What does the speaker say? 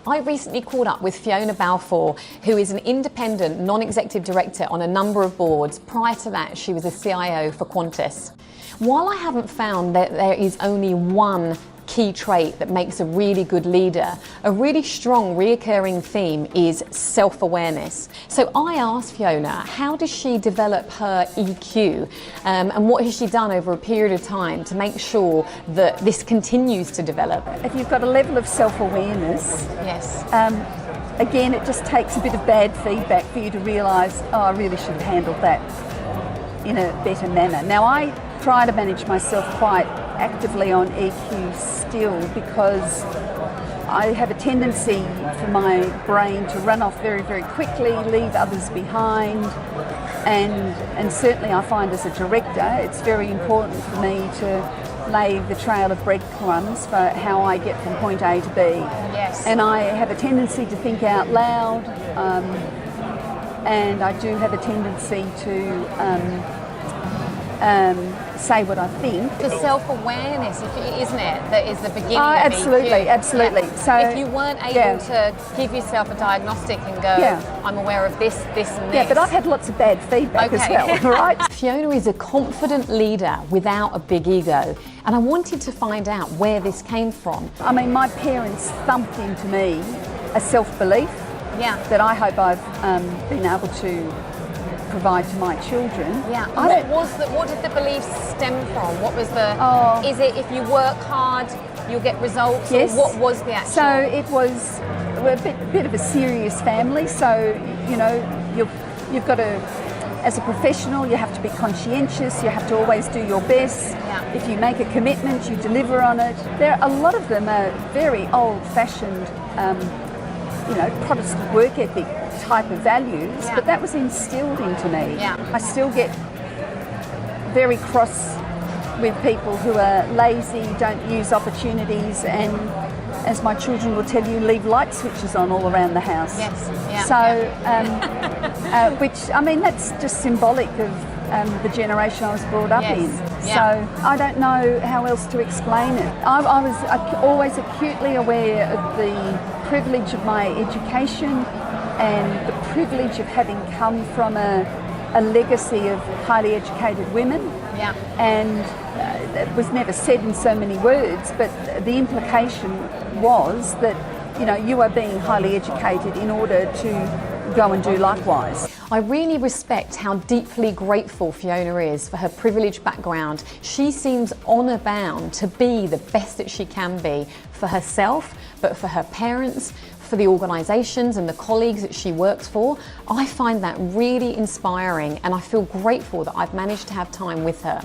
I recently caught up with Fiona Balfour, who is an independent, non-executive director on a number of boards. Prior to that, she was a CIO for Qantas. While I haven't found that there is only one key trait that makes a really good leader, a really strong reoccurring theme is self-awareness. So I asked Fiona, how does she develop her EQ and what has she done over a period of time to make sure that this continues to develop? If you've got a level of self-awareness, yes. Again, it just takes a bit of bad feedback for you to realise, oh, I really should have handled that in a better manner. Now, I try to manage myself quite actively on EQ still because I have a tendency for my brain to run off very, very quickly, leave others behind, and certainly I find as a director it's very important for me to lay the trail of breadcrumbs for how I get from point A to B. Yes. And I have a tendency to think out loud, and I do have a tendency to say what I think. The self-awareness, isn't it, that is the beginning of absolutely, EQ. absolutely. Yeah. So if you weren't able to give yourself a diagnostic and go, I'm aware of this, this and this. Yeah, but I've had lots of bad feedback as well, right? Fiona is a confident leader without a big ego, and I wanted to find out where this came from. I mean, my parents thumped into me a self-belief that I hope I've been able to provide to my children. Yeah. What did the beliefs stem from? What was the? Is it if you work hard, you'll get results? Yes. Or what was the actual? So it was a bit of a serious family. So you've got to, as a professional, you have to be conscientious. You have to always do your best. Yeah. If you make a commitment, you deliver on it. A lot of them are very old-fashioned, Protestant work ethic type of values, but that was instilled into me. Yeah. I still get very cross with people who are lazy, don't use opportunities, and as my children will tell you, leave light switches on all around the house. Yes. Yeah. So, which, I mean, that's just symbolic of the generation I was brought up in. Yeah. So I don't know how else to explain it. I was always acutely aware of the privilege of my education and the privilege of having come from a legacy of highly educated women. Yeah. And it was never said in so many words, but the implication was that, you are being highly educated in order to go and do likewise. I really respect how deeply grateful Fiona is for her privileged background. She seems honour bound to be the best that she can be for herself, but for her parents, for the organisations and the colleagues that she works for. I find that really inspiring, and I feel grateful that I've managed to have time with her.